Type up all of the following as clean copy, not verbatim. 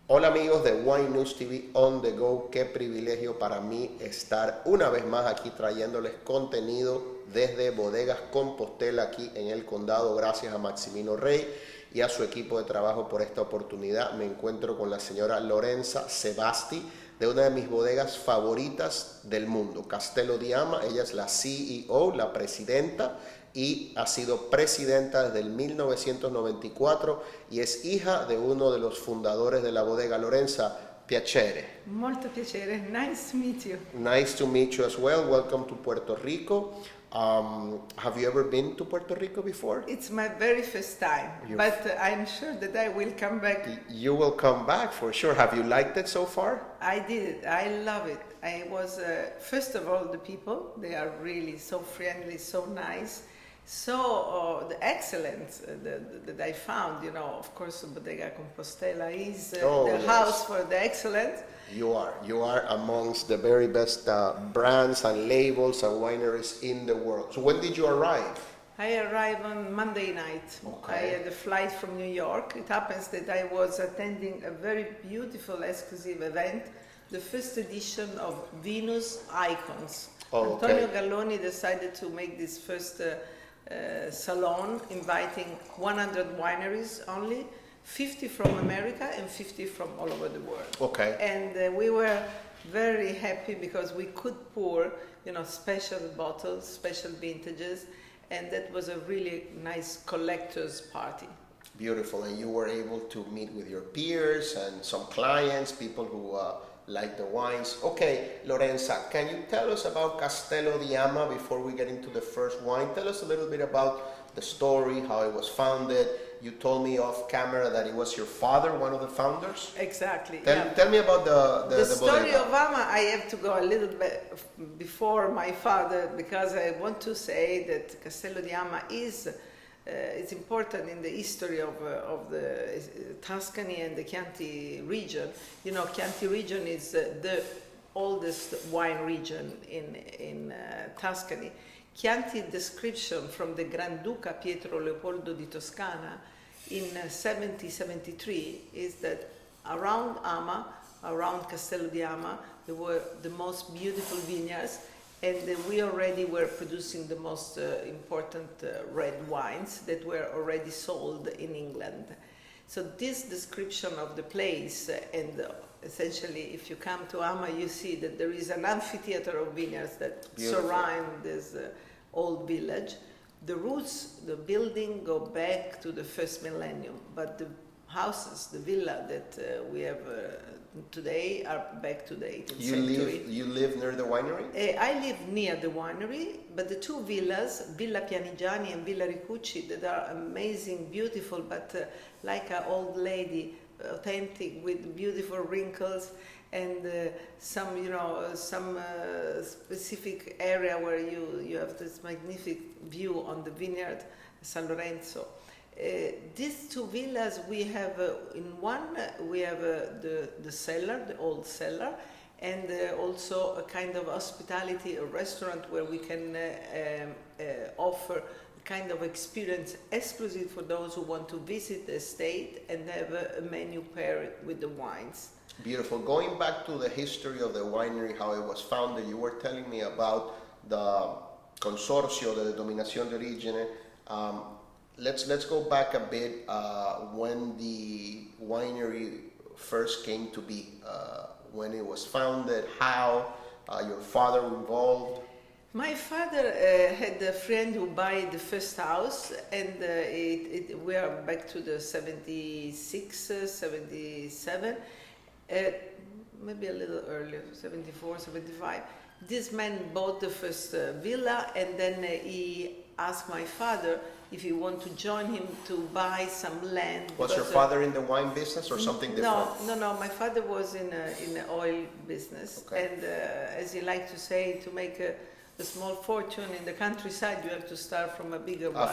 Hola amigos de Wine News TV On The Go, qué privilegio para mí estar una vez más aquí trayéndoles contenido desde Bodegas Compostela aquí en el condado. Gracias a Maximino Rey y a su equipo de trabajo por esta oportunidad. Me encuentro con la señora Lorenza Sebasti de una de mis bodegas favoritas del mundo, Castello di Ama. Ella es la CEO, la presidenta, y ha sido presidenta desde el 1994 y es hija de uno de los fundadores de la bodega. Lorenza, piacere. Molto piacere, nice to meet you. Nice to meet you as well. Welcome to Puerto Rico. Have you ever been to Puerto Rico before? It's my very first time, but I'm sure that I will come back. You will come back for sure. Have you liked it so far? I did. I love it. I was, first of all, the people. They are really so friendly, so nice. So the excellence that I found, of course, Bodega Compostela is the house for the excellence. You are amongst the very best brands and labels and wineries in the world. So when did you arrive? I arrived on Monday night. Okay. I had a flight from New York. It happens that I was attending a very beautiful, exclusive event, the first edition of Venus Icons. Oh, okay. Antonio Galloni decided to make this first salon, inviting 100 wineries only, 50 from America and 50 from all over the world. Okay. And we were very happy because we could pour, special bottles, special vintages, and that was a really nice collector's party. Beautiful. And you were able to meet with your peers and some clients, people who like the wines. Okay, Lorenza, can you tell us about Castello di Ama before we get into the first wine? Tell us a little bit about the story, how it was founded. You told me off camera that it was your father, one of the founders. Exactly. Tell me about the story bodega. of Ama. I have to go a little bit before my father because I want to say that Castello di Ama is it's important in the history of the Tuscany and the Chianti region. Chianti region is the oldest wine region in Tuscany. Chianti description from the Granduca Pietro Leopoldo di Toscana in 1773 is that around Ama, around Castello di Ama, there were the most beautiful vineyards, and we already were producing the most important red wines that were already sold in England. So this description of the place, and essentially if you come to Ama, you see that there is an amphitheater of vineyards that surround this old village. The roots, the building go back to the first millennium, but the houses, the villa that we have today are back to the 18th century. You live near the winery? I live near the winery, but the two villas, Villa Pianigiani and Villa Ricucci, that are amazing, beautiful, but like an old lady, authentic with beautiful wrinkles and some specific area where you have this magnificent view on the vineyard, San Lorenzo. These two villas, we have in one we have the cellar, the old cellar, and also a kind of hospitality, a restaurant where we can offer a kind of experience exclusive for those who want to visit the estate and have a menu paired with the wines. Beautiful. Going back to the history of the winery, how it was founded, you were telling me about the Consorzio de Denominación de Origine. Let's go back a bit when the winery first came to be, when it was founded, how your father involved. My father had a friend who bought the first house, and we are back to the 76, 77, maybe a little earlier, 74, 75. This man bought the first villa, and then he asked my father if he wanted to join him to buy some land. Was your father in the wine business or something different? No. My father was in the oil business, okay. And as he liked to say, to make a small fortune in the countryside, you have to start from a bigger one.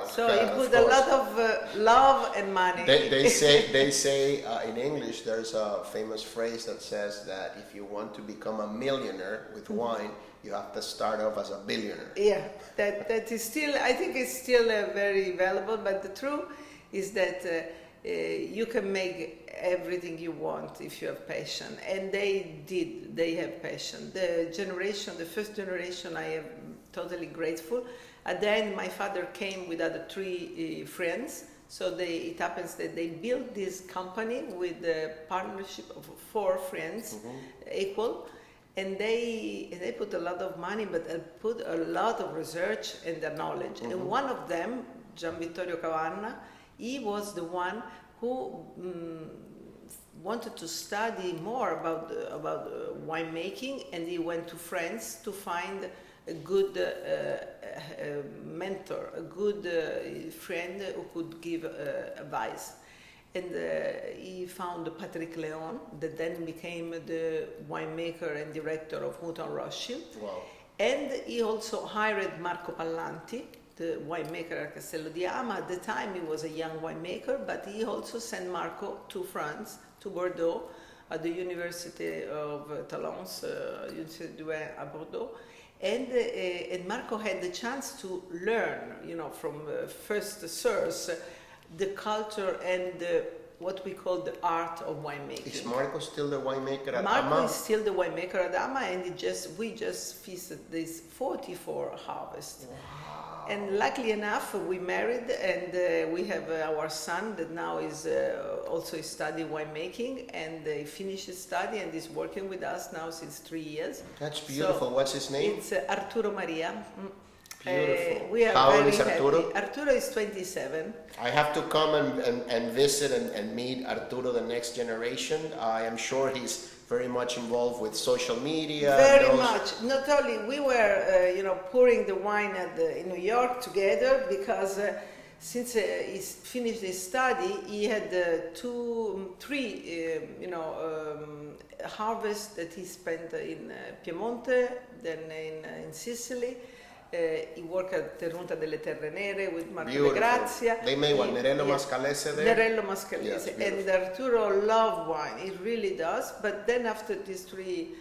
So he put a lot of love and money. They say in English there's a famous phrase that says that if you want to become a millionaire with wine, you have to start off as a billionaire. Yeah, that is still, I think it's still very valuable, but the truth is that you can make everything you want if you have passion. And they did. They have passion. The first generation, I am totally grateful. At the end, my father came with other three friends. So it happens that they built this company with the partnership of 4 friends, equal. And they put a lot of money, but put a lot of research and their knowledge. And one of them, Gian Vittorio Cavanna, he was the one who wanted to study more about winemaking, and he went to France to find a good mentor, a good friend who could give advice. And he found Patrick Leon, that then became the winemaker and director of Mouton Rothschild. Wow. And he also hired Marco Pallanti, the winemaker at Castello di Ama. At the time, he was a young winemaker, but he also sent Marco to France, to Bordeaux, at the University of Talence, Université du Vin at Bordeaux. And Marco had the chance to learn, from first source, the culture and what we call the art of winemaking. Is Marco still the winemaker at Ama? Marco is still the winemaker at Ama, and we just feasted this 44 harvest. Wow. And luckily enough, we married, and we have our son that now is also studying winemaking, and he finished his study and is working with us now since 3 years. That's beautiful. So what's his name? it's Arturo Maria. Beautiful. We are How old very is Arturo? happy. Arturo is 27. I have to come and visit and meet Arturo, the next generation. I am sure he's very much involved with social media. Very much. Not only we were, pouring the wine in New York together, because since he finished his study, he had 3 harvests that he spent in Piemonte, then in Sicily. He worked at Tenuta delle Terre Nere with Marco De Grazia. They made what, Nerello Mascalese there? Nerello Mascalese. Yes, and Arturo loved wine, he really does. But then after these 3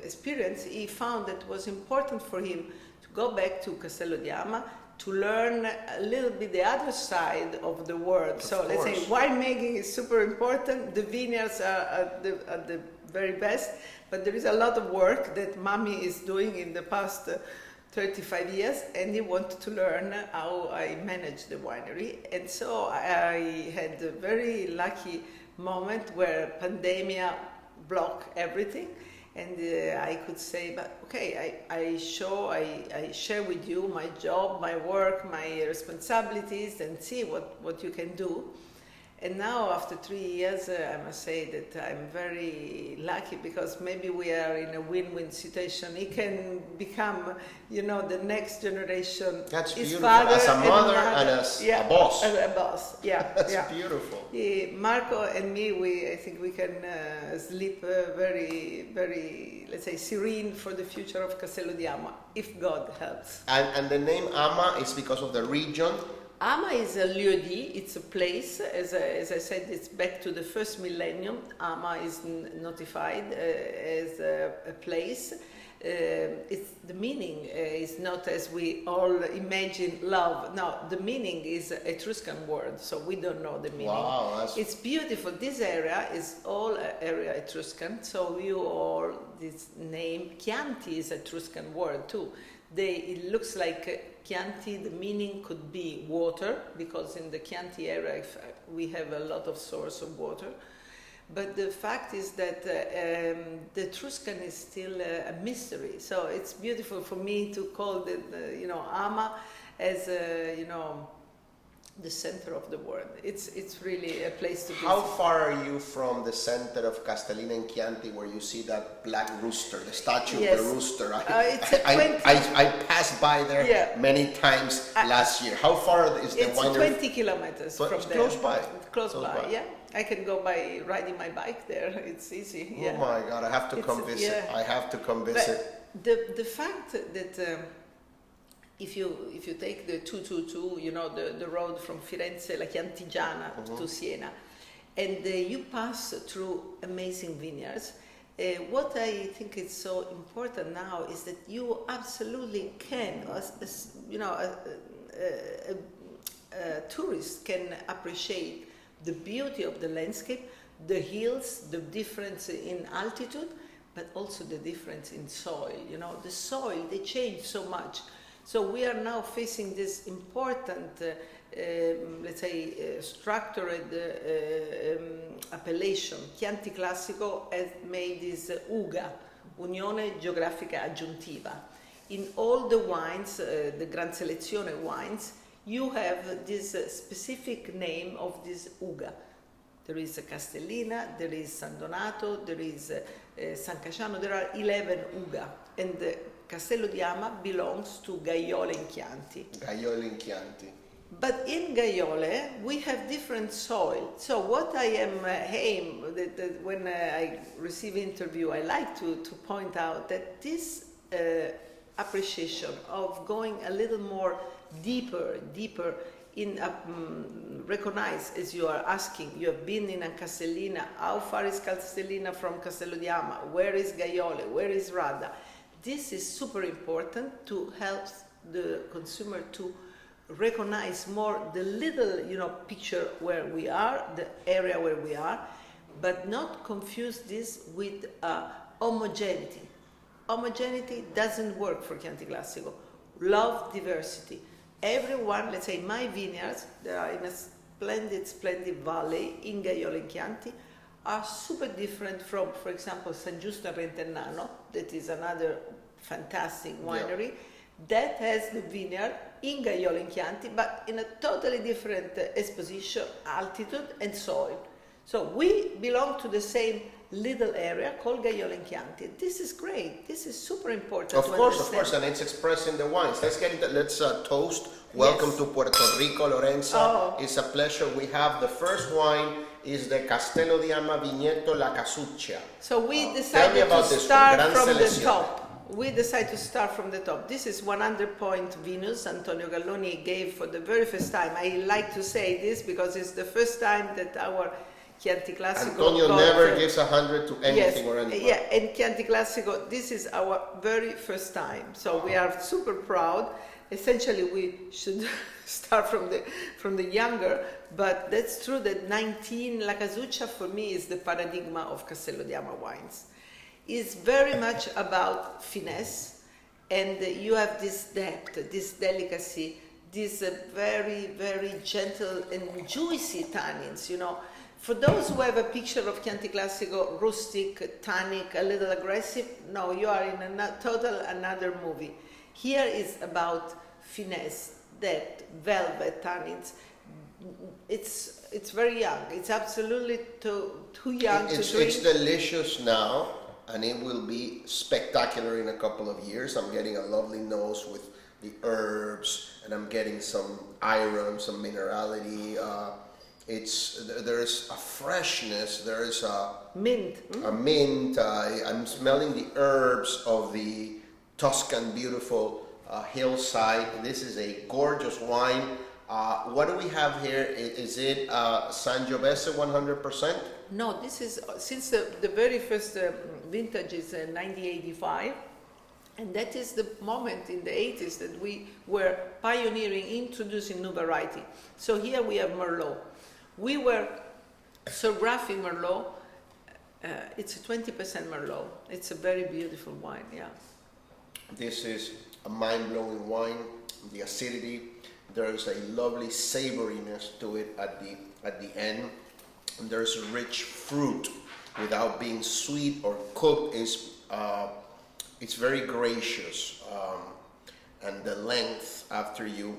experience, he found that it was important for him to go back to Castello di Ama to learn a little bit the other side of the world. So let's say winemaking is super important. The vineyards are at the very best. But there is a lot of work that Mommy is doing in the past 35 years, and he wanted to learn how I manage the winery. And so I had a very lucky moment where pandemia blocked everything, and I could say, but okay, I share with you my job, my work, my responsibilities, and see what you can do. And now, after 3 years, I must say that I'm very lucky, because maybe we are in a win-win situation. He can become, the next generation. That's his beautiful. Father As a mother and as yeah, a boss. As a boss, yeah. That's yeah. beautiful. Marco and me, I think we can sleep very, very, let's say, serene for the future of Castello di Ama, if God helps. And the name Ama is because of the region? Ama is a lieu-dit, it's a place. As I said, it's back to the first millennium. Ama is notified as a place. The meaning is not as we all imagine love. No, the meaning is an Etruscan word, so we don't know the meaning. Wow, it's beautiful. This area is all area Etruscan, so this name, Chianti is Etruscan word too. It looks like Chianti, the meaning could be water, because in the Chianti area we have a lot of source of water. But the fact is that the Etruscan is still a mystery. So it's beautiful for me to call Ama as the center of the world. It's really a place to visit. How far are you from the center of Castellina and Chianti, where you see that black rooster, the statue of the rooster? I passed by there many times last year. How far is the winery? It's 20 kilometers from there. Close by. Close by, yeah. I can go by riding my bike there. It's easy. Yeah. Oh my God! I have to come visit. Yeah. I have to come visit. But the fact that if you take the 222, the road from Firenze, La Chiantigiana to Siena, and you pass through amazing vineyards, what I think is so important now is that you absolutely can, a tourist can appreciate the beauty of the landscape, the hills, the difference in altitude, but also the difference in soil. You know, the soil, they change so much. So we are now facing this important, let's say, structured appellation. Chianti Classico has made this UGA, Unione Geografica Aggiuntiva. In all the wines, the Gran Selezione wines, you have this specific name of this UGA. There is a Castellina, there is San Donato, there is San Casciano, there are 11 UGA. And Castello di Ama belongs to Gaiole in Chianti. Gaiole in Chianti. But in Gaiole, we have different soil. So what I am when I receive interview, I like to point out that this appreciation of going a little more deeper in recognize, as you are asking, you have been in a Castellina, how far is Castellina from Castello di Ama, where is Gaiole, where is Radda? This is super important to help the consumer to recognize more the little, picture where we are, the area where we are, but not confuse this with homogeneity. Homogeneity doesn't work for Chianti Classico. Love diversity. Everyone, let's say my vineyards, that are in a splendid valley in Gaiole in Chianti, are super different from, for example, San Giusto a Renternano, that is another fantastic winery, that has the vineyard in Gaiole in Chianti, but in a totally different exposition, altitude and soil. So we belong to the same little area called Gaiole in Chianti. This is great. This is super important. Of course, and it's expressed in the wines. Let's toast. Welcome to Puerto Rico, Lorenza. Oh. It's a pleasure. We have the first wine is the Castello di Ama Vigneto La Casuccia. So we decided to start from the top. We decided to start from the top. This is 100-point Venus Antonio Galloni gave for the very first time. I like to say this because it's the first time that our Chianti Classico. Antonio never gives 100 to anything or anyone. Yeah, and Chianti Classico, this is our very first time. So we are super proud. Essentially, we should start from the younger, but that's true that 19 La Casuccia for me is the paradigm of Castello di Ama wines. It's very much about finesse, and you have this depth, this delicacy, this very, very gentle and juicy tannins, For those who have a picture of Chianti Classico, rustic, tannic, a little aggressive, no, you are in another movie. Here is about finesse, depth, velvet, tannins. It's very young. It's absolutely too young to drink. It's delicious now, and it will be spectacular in a couple of years. I'm getting a lovely nose with the herbs, and I'm getting some iron, some minerality. There's a freshness. There is a mint. A mint. I'm smelling the herbs of the Tuscan beautiful hillside. This is a gorgeous wine. What do we have here? Is it Sangiovese 100%? No, this is since the very first vintage is 1985, and that is the moment in the 80s that we were pioneering, introducing new variety. So here we have Merlot. We were surgraphing Merlot. It's a 20% Merlot. It's a very beautiful wine, yeah. This is a mind-blowing wine. The acidity, there's a lovely savoriness to it at the end. And there's a rich fruit without being sweet or cooked. It's very gracious, and the length after you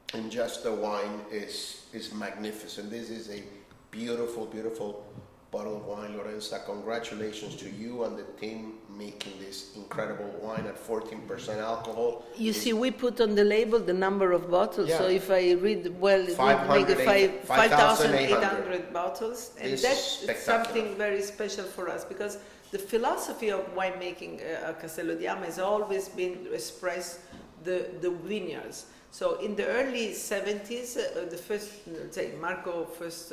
ingest the wine is magnificent. This is a beautiful, beautiful bottle of wine, Lorenza. Congratulations to you and the team making this incredible wine at 14% alcohol. You see, we put on the label the number of bottles. Yeah. So if I read well, it would make 5,800 bottles. And that's something very special for us, because the philosophy of winemaking at Castello di Ama has always been to express the vineyards. So in the early 70s, the first, let's say, Marco first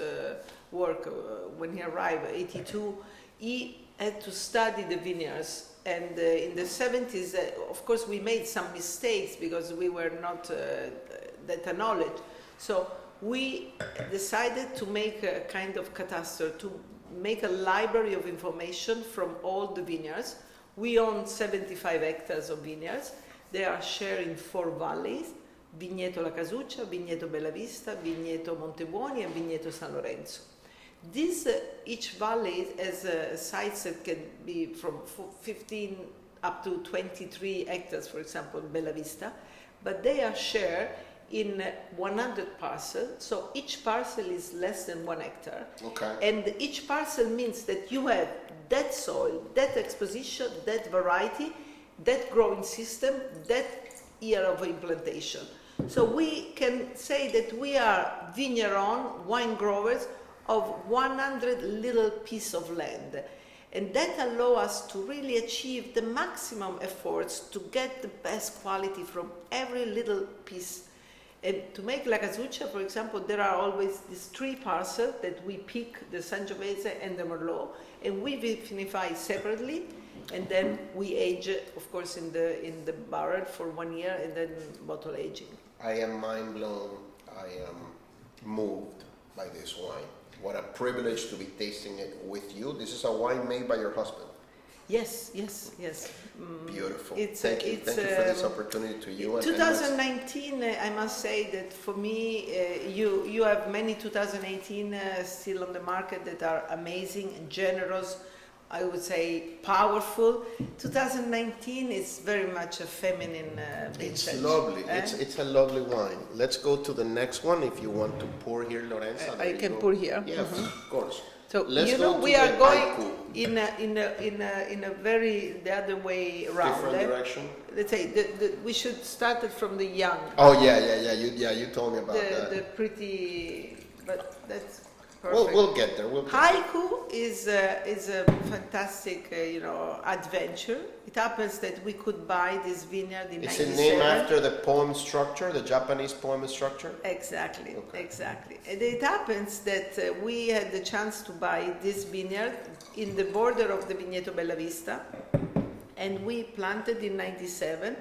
work, when he arrived, 82, he had to study the vineyards. And in the 70s, of course, we made some mistakes because we were not that knowledge. So we decided to make a kind of cadastre, to make a library of information from all the vineyards. We own 75 hectares of vineyards. They are shared in 4 valleys: Vigneto La Casuccia, Vigneto Bellavista, Vigneto Montebuoni, and Vigneto San Lorenzo. Each valley has sites that can be from 15 up to 23 hectares, for example, Bellavista, but they are shared in 100 parcels, so each parcel is less than 1 hectare. Okay. And each parcel means that you have that soil, that exposition, that variety, that growing system, that year of implantation. So we can say that we are vigneron, wine growers of 100 little piece of land. And that allows us to really achieve the maximum efforts to get the best quality from every little piece. And to make La Casuccia, for example, there are always these 3 parcels that we pick, the Sangiovese and the Merlot, and we vinify separately, and then we age, of course, in the barrel for 1 year, and then bottle aging. I am mind blown. I am moved by this wine. What a privilege to be tasting it with you. This is a wine made by your husband. Yes, yes, yes. Beautiful. Thank you for this opportunity to you. 2019, I must say that for me, you have many 2018 still on the market that are amazing and generous, I would say powerful. 2019 is very much a feminine vintage. It's lovely. It's a lovely wine. Let's go to the next one if you want to pour here, Lorenza. I can pour here. Yeah, of course. So let's we are going in a very the other way around. Different direction. Let's say we should start it from the young. Oh yeah. You told me about that. The pretty, but that's perfect. We'll get there. Haiku is a fantastic adventure. It happens that we could buy this vineyard in 97. Is it named after the poem structure, the Japanese poem structure? Exactly, okay. Exactly. And it happens that we had the chance to buy this vineyard in the border of the Vigneto Bellavista, and we planted in 97.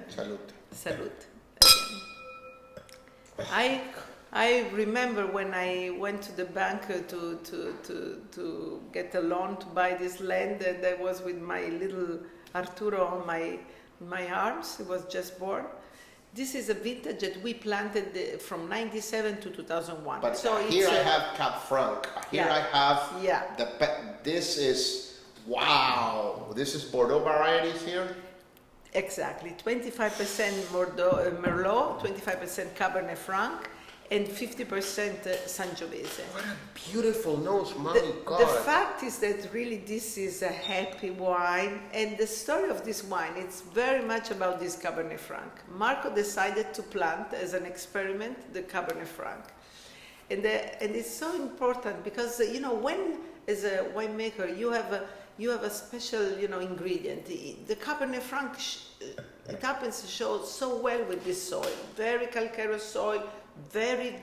Salute. I remember when I went to the bank to get a loan to buy this land, and I was with my little Arturo on my arms. He was just born. This is a vintage that we planted from 97 to 2001. But so here I have Cap Franc. Here I have this is, wow. This is Bordeaux varieties here? Exactly. 25% Merlot, 25% Cabernet Franc, and 50% Sangiovese. What a beautiful nose, my God. The fact is that really this is a happy wine, and the story of this wine, it's very much about this Cabernet Franc. Marco decided to plant as an experiment the Cabernet Franc. And it's so important because, when as a winemaker you have a special, ingredient. The Cabernet Franc, it happens to show so well with this soil. Very calcareous soil, very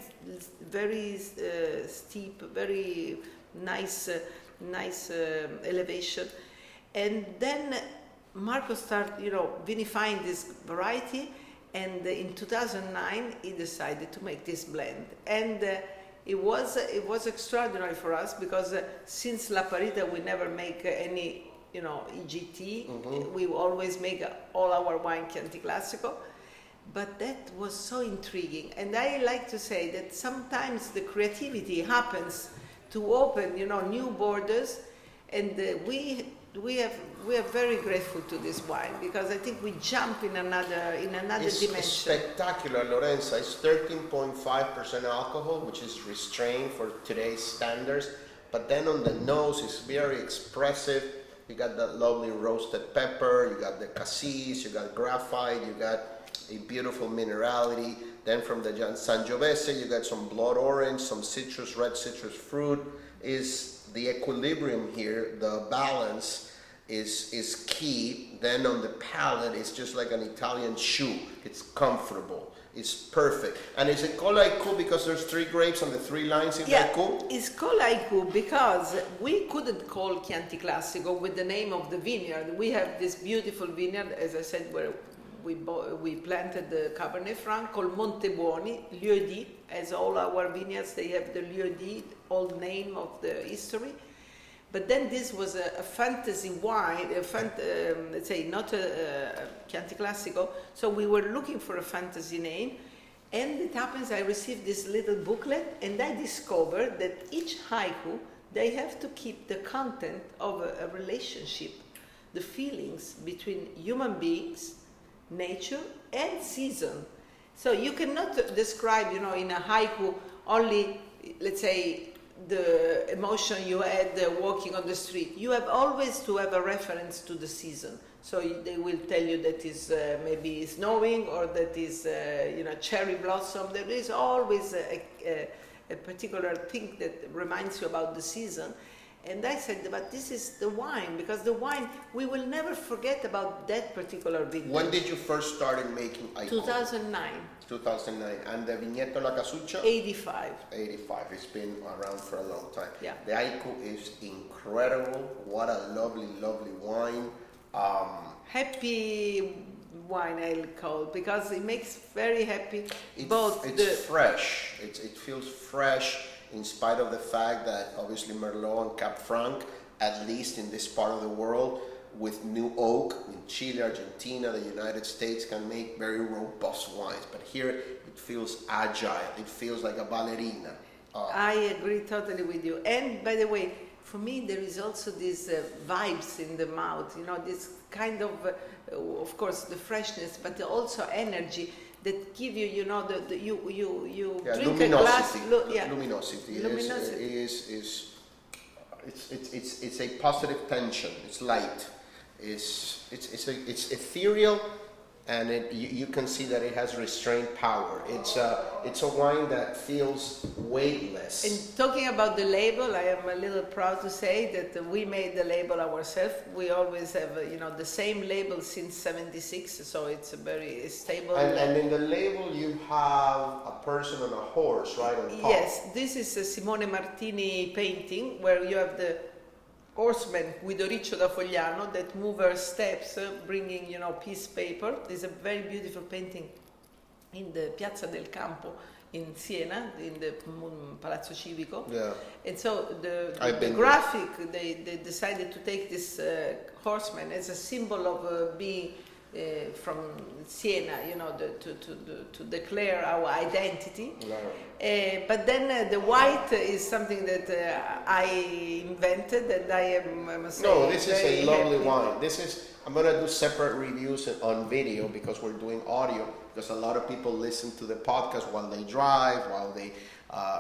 steep, very nice elevation. And then Marco started, vinifying this variety, and in 2009 he decided to make this blend. And it was extraordinary for us because since La Parita we never make any EGT. Mm-hmm. We always make all our wine Chianti Classico. But that was so intriguing, and I like to say that sometimes the creativity happens to open, new borders, and we are very grateful to this wine because I think we jump in another dimension. It's spectacular, Lorenza. It's 13.5% alcohol, which is restrained for today's standards. But then on the nose, it's very expressive. You got that lovely roasted pepper. You got the cassis. You got graphite. You got a beautiful minerality. Then from the Sangiovese, you got some blood orange, some red citrus fruit. Is the equilibrium here, the balance is key. Then on the palate, it's just like an Italian shoe. It's comfortable. It's perfect. And is it called Haiku because there's 3 grapes on the 3 lines in Haiku? It's called Haiku because we couldn't call Chianti Classico with the name of the vineyard. We have this beautiful vineyard, as I said, where we planted the Cabernet Franc called Monte Buoni, Lieu-dit, as all our vineyards, they have the Lieu-dit, old name of the history. But then this was a fantasy wine, let's say not a Chianti Classico, so we were looking for a fantasy name, and it happens I received this little booklet, and I discovered that each haiku, they have to keep the content of a relationship, the feelings between human beings, nature, and season. So you cannot describe, in a haiku only, let's say, the emotion you had walking on the street. You have always to have a reference to the season. So they will tell you that is maybe snowing or that is cherry blossom. There is always a particular thing that reminds you about the season. And I said, but this is the wine, because the wine, we will never forget about that particular vintage. When did you first started making haiku? 2009. 2009. And the Vigneto La Casuccia? 85. 85. It's been around for a long time. Yeah. The haiku is incredible. What a lovely, lovely wine. Happy wine, I'll call, because it makes very happy. It's fresh. It feels fresh, in spite of the fact that obviously Merlot and Cap Franc, at least in this part of the world, with new oak, in Chile, Argentina, the United States, can make very robust wines. But here it feels agile. It feels like a ballerina. I agree totally with you. And by the way, for me, there is also these vibes in the mouth, this kind of course, the freshness, but also energy that give you, you drink a glass. Luminosity. It's a positive tension. It's light. It's ethereal, and you can see that it has restrained power. It's a wine that feels weightless. And talking about the label, I am a little proud to say that we made the label ourselves. We always have the same label since '76, so it's a very stable. And in the label you have a person on a horse, right on top. Yes, this is a Simone Martini painting where you have the horseman Guido Riccio da Fogliano that move her steps, bringing piece paper. There's a very beautiful painting in the Piazza del Campo in Siena, in the Palazzo Civico. Yeah. And so the graphic, they decided to take this horseman as a symbol of being from Siena, to declare our identity. No. But then the white is something that I invented, and I must say. No, this is a lovely happy. wine. I'm going to do separate reviews on video because we're doing audio, because a lot of people listen to the podcast while they drive, while they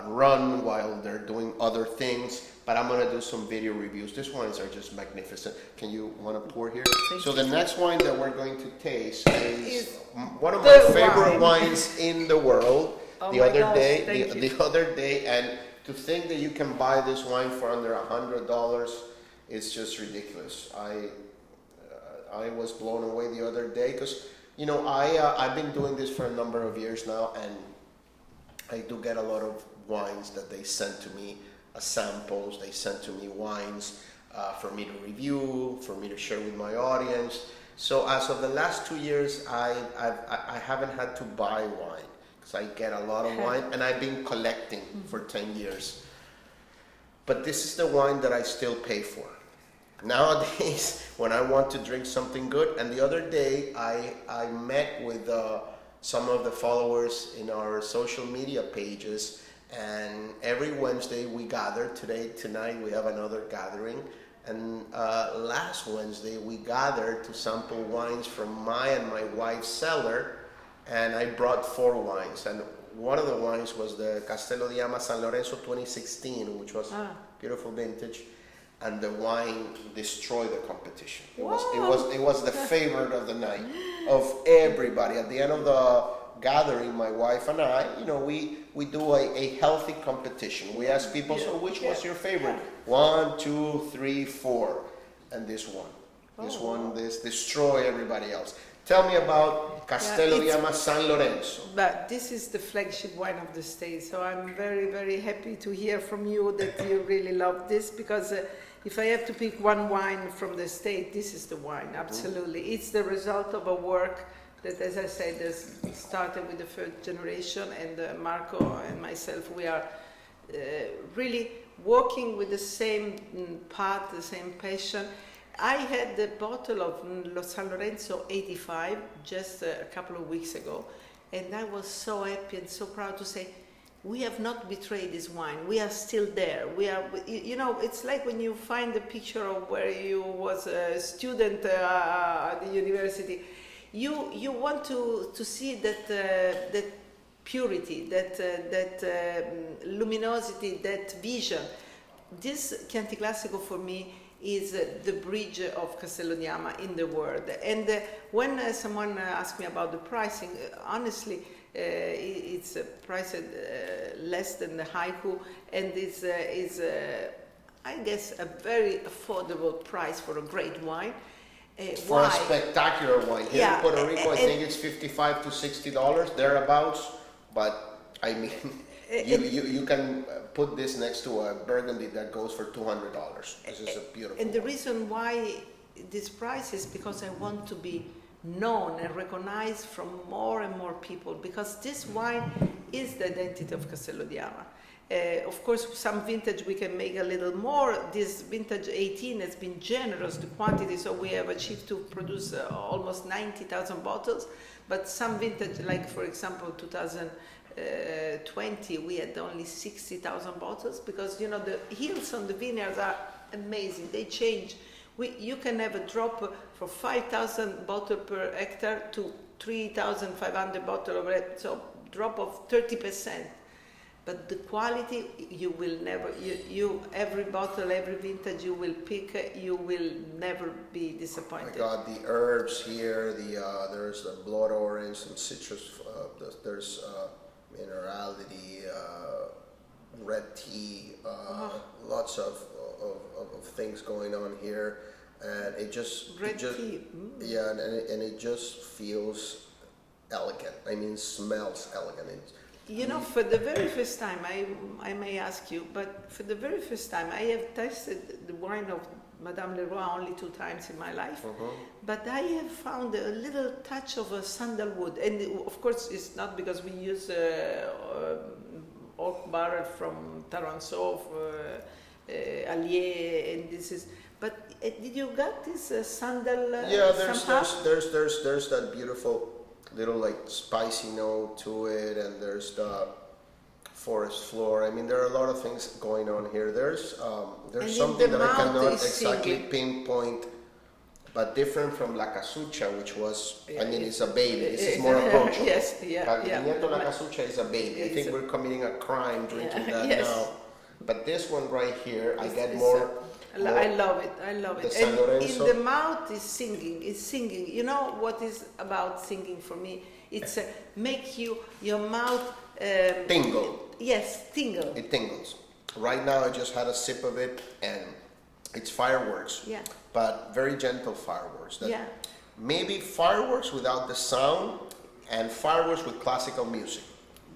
run, while they're doing other things. But I'm going to do some video reviews. These wines are just magnificent. Can you want to pour here? So the next wine that we're going to taste is one of my favorite wines in the world. The other day, and to think that you can buy this wine for under $100 is just ridiculous. I was blown away the other day because I've been doing this for a number of years now, and I do get a lot of wines that they send to me as samples. They send to me wines for me to review, for me to share with my audience. So as of the last 2 years, I haven't had to buy wine. I get a lot of wine, and I've been collecting for 10 years. But this is the wine that I still pay for. Nowadays, when I want to drink something good, and the other day I met with some of the followers in our social media pages, and every Wednesday we gather. Tonight we have another gathering, and last Wednesday we gathered to sample wines from my and my wife's cellar. And I brought 4 wines, and one of the wines was the Castello di Ama San Lorenzo 2016, which was beautiful vintage, and the wine destroyed the competition. It was the favorite of the night of everybody. At the end of the gathering, my wife and I, we do a healthy competition. We ask people, so which was your favorite? 1, 2, 3, 4, and this one, this destroy everybody else. Tell me about Castello di Ama San Lorenzo. But this is the flagship wine of the state, so I'm very, very happy to hear from you that you really love this, because if I have to pick one wine from the state, this is the wine, absolutely. It's the result of a work that, as I said, has started with the first generation, and Marco and myself, we are really working with the same path, the same passion. I had the bottle of San Lorenzo 85 just a couple of weeks ago, and I was so happy and so proud to say, we have not betrayed this wine. We are still there. We are, you know, it's like when you find a picture of where you was a student at the university. You want to see that that purity, that luminosity, that vision. This Chianti Classico for me is the bridge of Castello di Ama in the world. And when someone asks me about the pricing, honestly, it's priced less than the Haiku, and is I guess a very affordable price for a great wine. For a spectacular wine. Here in Puerto Rico, I think it's $55 to $60 thereabouts. But I mean, you can put this next to a Burgundy that goes for $200. This is a beautiful. And the reason why this price is because I want to be known and recognized from more and more people, because this wine is the identity of Castello di Ama. Of course, some vintage we can make a little more. This vintage 18 has been generous, the quantity, so we have achieved to produce almost 90,000 bottles. But some vintage, like for example 2020, we had only 60,000 bottles, because you know the yields on the vineyards are amazing. They change. You can have a drop from 5,000 bottles per hectare to 3,500 bottles of red, so drop of 30%. But the quality, you will never, every bottle, every vintage you will pick, you will never be disappointed. I got the herbs here, there's the blood orange, some citrus, there's minerality, red tea, lots of things going on here. And it just, yeah, and it just feels elegant. I mean, smells elegant. You know, for the very first time, I may ask you, but for the very first time, I have tasted the wine of Madame Leroy only 2 times in my life, but I have found a little touch of a sandalwood, and of course, it's not because we use oak barrel from Taransaud, Allier, and this is. But did you get this sandal? Yeah, there's that beautiful little like spicy note to it, and there's the forest floor. I mean, there are a lot of things going on here. There's something that I cannot exactly pinpoint, but different from La Casucha, which was, I mean, it's a baby. This is more approachable. Yes, yeah. Vigneto La Casucha is a baby. I think we're committing a crime drinking that now. But this one right here, I get more. I love it. I love it. San Lorenzo. And in the mouth is singing. It's singing. You know what is about singing for me? It's make your mouth tingle. Yes, tingle. It tingles. Right now, I just had a sip of it, and it's fireworks. Yeah. But very gentle fireworks. Yeah. Maybe fireworks without the sound, and fireworks with classical music.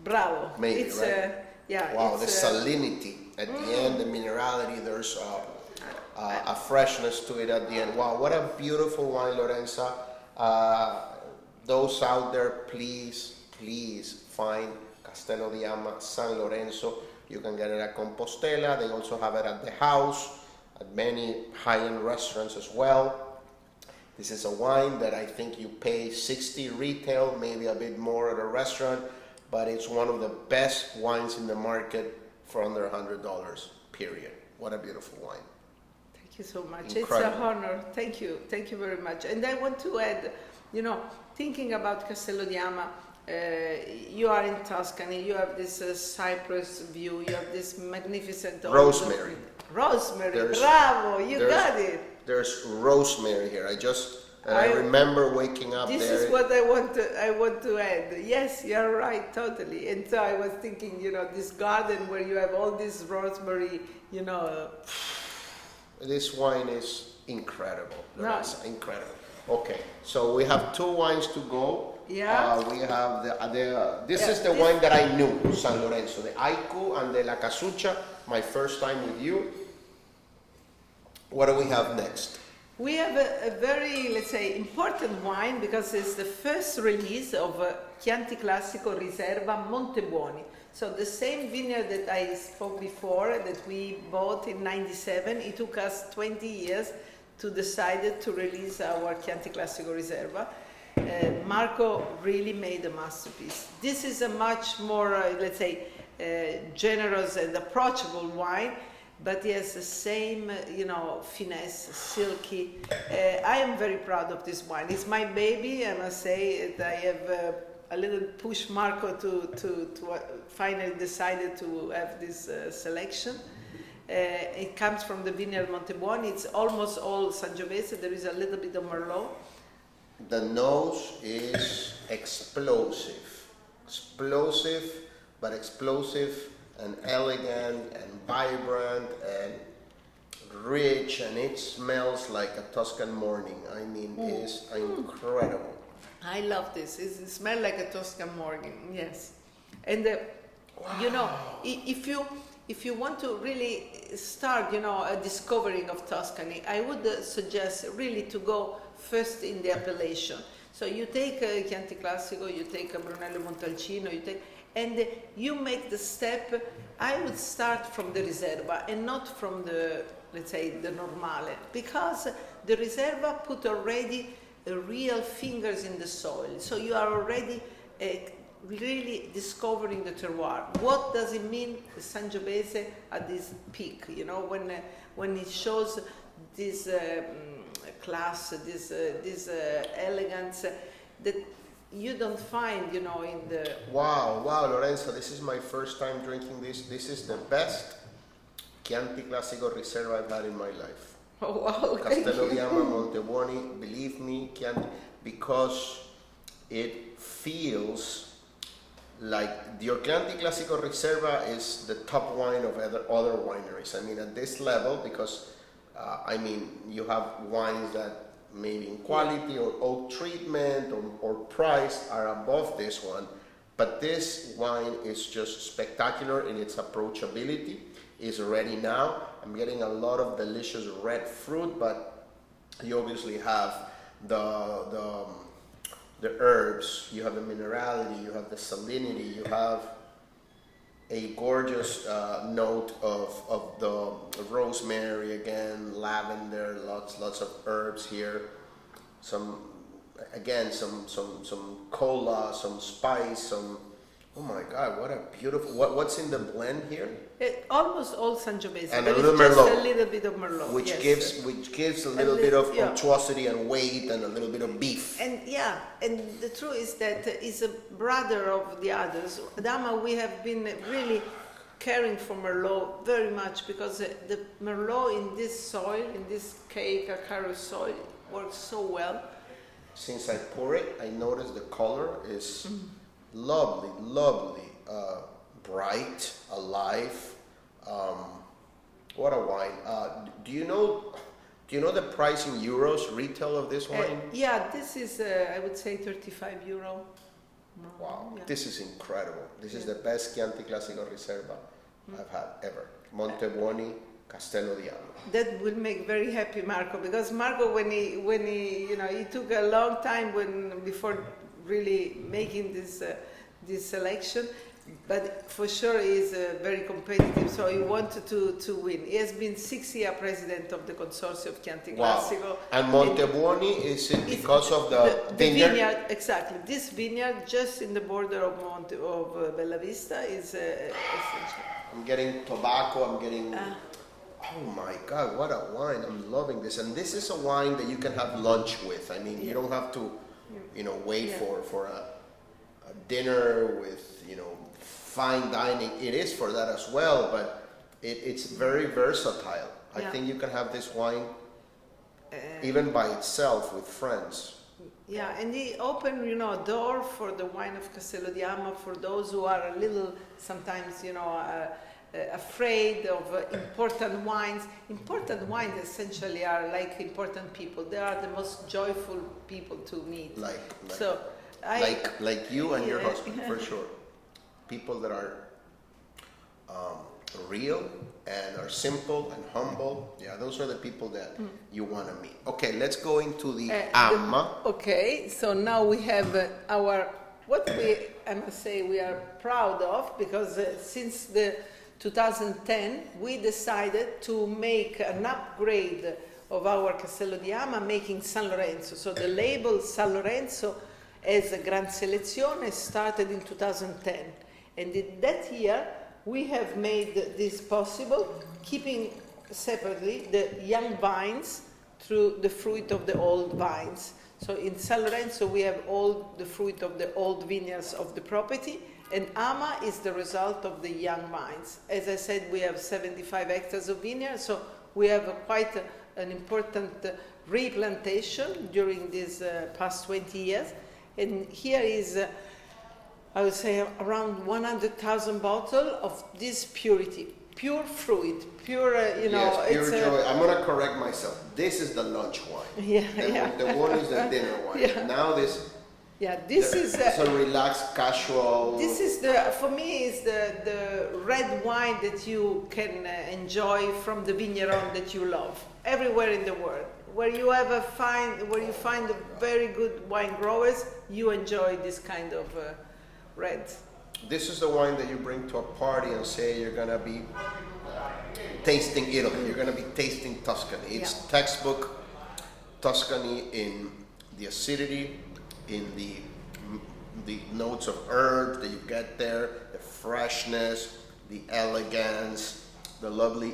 Bravo. Maybe, it's, right? Yeah. Wow, the salinity at the end, the minerality. There's a freshness to it at the end. Wow, what a beautiful wine, Lorenza. Those out there, please find Castello di Ama San Lorenzo. You can get it at Compostela. They also have it at the house, at many high-end restaurants as well. This is a wine that I think you pay $60 retail, maybe a bit more at a restaurant, but it's one of the best wines in the market for under $100, period. What a beautiful wine. Thank you so much. Incredible. It's an honor. Thank you very much. And I want to add, you know, thinking about Castello di Ama, you are in Tuscany, you have this cypress view, you have this magnificent... Rosemary. Bravo, you got it. There's rosemary here. I remember waking up this there. This is what I want to add. Yes, you're right, totally. And so I was thinking, you know, this garden where you have all this rosemary, you know... This wine is incredible. Incredible. Okay, so we have 2 wines to go. Yeah. We have this is the wine that I knew, San Lorenzo, the Aiku and the La Casucha, my first time with you. What do we have next? We have a very, let's say, important wine because it's the first release of Chianti Classico Riserva Montebuoni. So the same vineyard that I spoke before, that we bought in '97, it took us 20 years to decide to release our Chianti Classico Riserva. Marco really made a masterpiece. This is a much more, let's say, generous and approachable wine, but it has the same, finesse, silky. I am very proud of this wine. It's my baby, I must say. I have a little push Marco to finally decided to have this selection. It comes from the vineyard Montebuoni. It's almost all Sangiovese. There is a little bit of Merlot. The nose is explosive, but explosive and elegant and vibrant and rich, and it smells like a Tuscan morning. I mean, it's incredible. I love this. It smells like a Tuscan morning, yes. And if you want to really start, a discovering of Tuscany, I would suggest really to go first in the appellation. So you take Chianti Classico, you take Brunello Montalcino, and you make the step. I would start from the Riserva and not from the, let's say, the Normale, because the Riserva put already real fingers in the soil. So you are already really discovering the terroir. What does it mean, the Sangiovese at this peak? When it shows this class, this elegance that you don't find, in the... Wow, Lorenza, this is my first time drinking this. This is the best Chianti Classico Riserva I've had in my life. Oh, wow, Castello di Ama, Montebuoni, believe me, Chianti, because it feels like your Chianti Classico Riserva is the top wine of other wineries. I mean, at this level, because you have wines that maybe in quality or oak treatment or price are above this one, but this wine is just spectacular in its approachability. It's ready now. I'm getting a lot of delicious red fruit, but you obviously have the herbs, you have the minerality, you have the salinity, you have a gorgeous note of the rosemary, again, lavender, lots of herbs here. Some cola, some spice, oh my God, what a beautiful, what's in the blend here? Almost all Sangiovese, and but a little it's just Merlot, a little bit of Merlot, which yes. gives a little bit of unctuosity and weight and a little bit of beef. And the truth is that is a brother of the others. Dama, we have been really caring for Merlot very much because the Merlot in this soil, in this Caro soil, works so well. Since I pour it, I notice the color is lovely, bright, alive. What a wine. Do you know the price in euros retail of this wine? This is I would say €35. Wow, this is incredible. This is the best Chianti Classico Riserva I've had ever. Montebuoni, Castello di Ama. That will make very happy Marco, because Marco, when he it took a long time before really making this selection, but for sure he is very competitive, so he wanted to win. He has been 6 years president of the Consortium of Chianti Classico. Wow. And Montebuoni, is it because of the vineyard? Exactly. This vineyard just in the border of Bella Vista is essential. I'm getting tobacco, I'm getting... oh my God, what a wine. I'm loving this. And this is a wine that you can have lunch with. I mean, you don't have to, wait for a dinner with, fine dining. It is for that as well, but it's very versatile. I think you can have this wine even by itself with friends. Yeah, and he opened, a door for the wine of Castello di Ama for those who are a little, sometimes, afraid of important wines. Important wines essentially are like important people. They are the most joyful people to meet. Like you and your husband, for sure. People that are real, and are simple and humble. Yeah, those are the people that you want to meet. Okay, let's go into the Ama. Okay, so now we have I must say we are proud of, because since the 2010 we decided to make an upgrade of our Castello di Ama, making San Lorenzo. So the label San Lorenzo as a Gran Selezione started in 2010, and in that year we have made this possible, keeping separately the young vines through the fruit of the old vines. So in San Lorenzo we have all the fruit of the old vineyards of the property, and Ama is the result of the young vines. As I said, we have 75 hectares of vineyard, so we have an important replantation during these past 20 years. And here is, I would say, around 100,000 bottles of this purity, pure fruit, pure, Yes, pure joy. I'm going to correct myself. This is the lunch wine. The one is the dinner wine. Yeah. Now this is a relaxed, casual. This is for me, is the red wine that you can enjoy from the vigneron that you love everywhere in the world. Where you find a very good wine growers, you enjoy this kind of reds. This is the wine that you bring to a party and say you're gonna be tasting Italy. You're gonna be tasting Tuscany. It's textbook Tuscany in the acidity, in the notes of herb that you get there, the freshness, the elegance, the lovely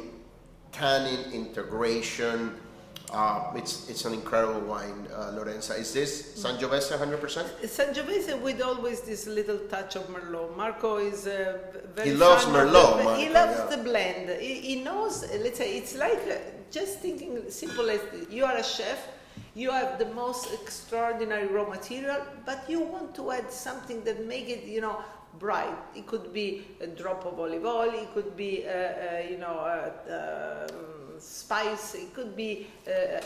tannin integration. It's an incredible wine, Lorenza. Is this Sangiovese 100%? Sangiovese with always this little touch of Merlot. Marco is very. He loves Merlot. Marco, he loves the blend. He knows. Let's say it's like just thinking simple as you are a chef. You have the most extraordinary raw material, but you want to add something that make it, bright. It could be a drop of olive oil. It could be, spice. It could be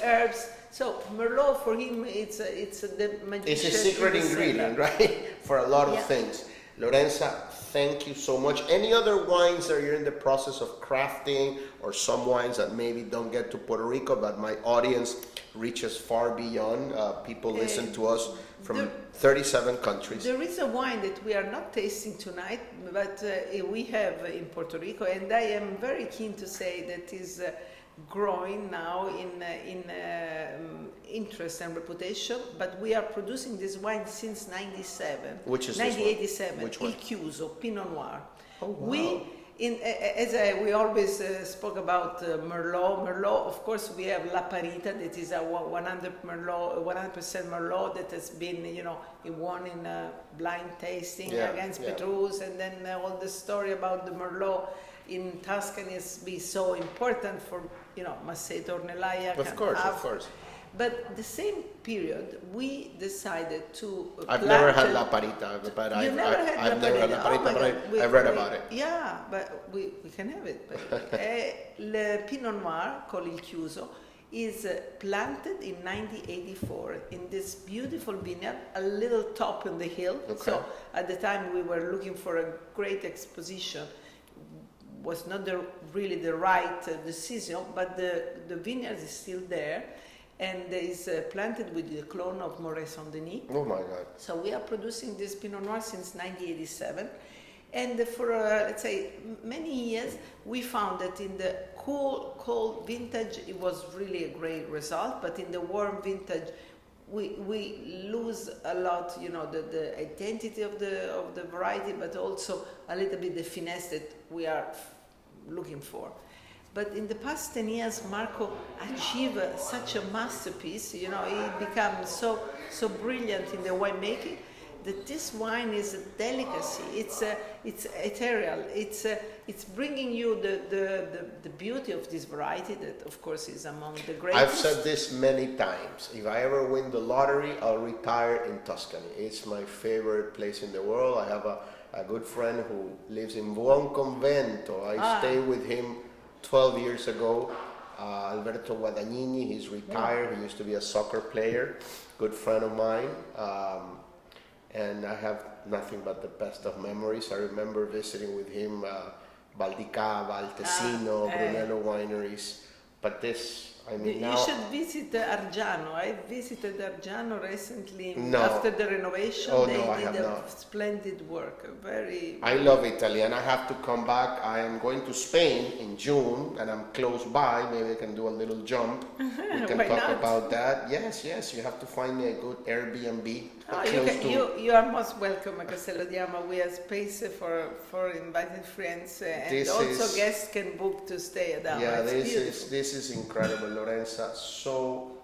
herbs. So Merlot for him, it's the magician. It's a secret ingredient, right? For a lot of things. Lorenza, thank you so much. Any other wines that you're in the process of crafting, or some wines that maybe don't get to Puerto Rico, but my audience reaches far beyond? People listen to us from 37 countries. There is a wine that we are not tasting tonight, but we have in Puerto Rico, and I am very keen to say that is growing now in interest and reputation, but we are producing this wine since 97. Which is 1987. Which one? Il Chiuso, Pinot Noir. Oh, wow. We always spoke about Merlot. Merlot, of course, we have La Parita, that is a 100% Merlot that has been, he won in blind tasting against Petrus, and then all the story about the Merlot in Tuscany has been so important for, Masseto, Ornellaia. Of course. But the same period, we decided to. I've never had La Parita, but I've never had La Parita, but I've read about it. Yeah, but we can have it. But Le Pinot Noir, called Il Chiuso, is planted in 1984 in this beautiful vineyard, a little top on the hill. Okay. So at the time we were looking for a great exposition. Was not really the right decision, but the vineyard is still there. And is planted with the clone of Moret Saint-Denis. Oh my God. So we are producing this Pinot Noir since 1987. And for, let's say, many years, we found that in the cold vintage, it was really a great result. But in the warm vintage, we lose a lot, the identity of the variety, but also a little bit the finesse that we are looking for. But in the past 10 years, Marco achieved such a masterpiece. He became so brilliant in the winemaking that this wine is a delicacy. It's ethereal. It's bringing you the beauty of this variety that, of course, is among the greatest. I've said this many times. If I ever win the lottery, I'll retire in Tuscany. It's my favorite place in the world. I have a good friend who lives in Buon Convento. I stayed with him 12 years ago, Alberto Guadagnini. He's retired. He used to be a soccer player, good friend of mine, and I have nothing but the best of memories. I remember visiting with him Valdicava, Altesino, Brunello wineries. But this, I mean, You now should visit Argiano. I visited Argiano recently No. after the renovation. Oh, They no, I did have a not. splendid work. Very. I love Italy and I have to come back. I am going to Spain in June and I'm close by. Maybe I can do a little jump. We can Why talk not? about that. Yes, you have to find me a good Airbnb. Oh, close to you are most welcome at Castello di Ama. We have space for invited friends, and This also is- guests can book to stay at Ama. Yeah, It's this is incredible, Lorenza. So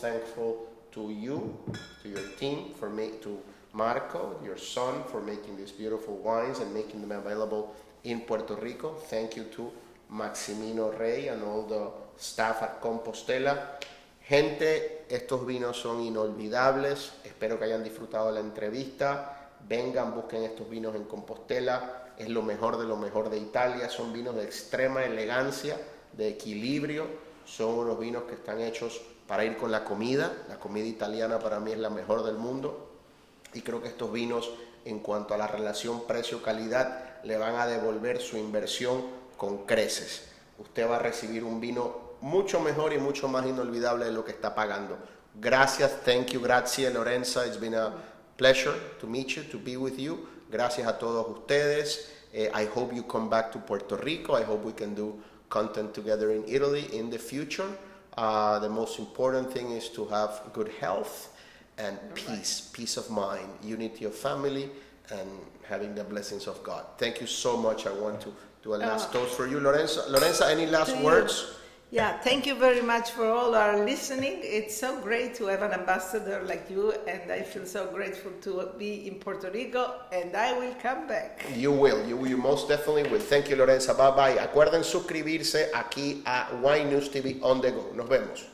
thankful to you, to your team, to Marco, your son, for making these beautiful wines and making them available in Puerto Rico. Thank you to Maximino Rey and all the staff at Compostela. Gente, estos vinos son inolvidables. Espero que hayan disfrutado de la entrevista. Vengan, busquen estos vinos en Compostela. Es lo mejor de Italia. Son vinos de extrema elegancia, de equilibrio. Son unos vinos que están hechos para ir con la comida. La comida italiana para mí es la mejor del mundo. Y creo que estos vinos, en cuanto a la relación precio-calidad, le van a devolver su inversión con creces. Usted va a recibir un vino mucho mejor y mucho más inolvidable de lo que está pagando. Gracias, thank you, grazie Lorenza. It's been a pleasure to meet you, to be with you. Gracias a todos ustedes. I hope you come back to Puerto Rico. I hope we can do content together in Italy in the future. The most important thing is to have good health and peace of mind, unity of family, and having the blessings of God. Thank you so much. I want to do a last toast for you. Lorenza, any last words? Yeah, thank you very much for all our listening. It's so great to have an ambassador like you, and I feel so grateful to be in Puerto Rico, and I will come back. You will, you most definitely will. Thank you, Lorenza. Bye bye. Acuerden suscribirse aquí a Wine News TV on the go. Nos vemos.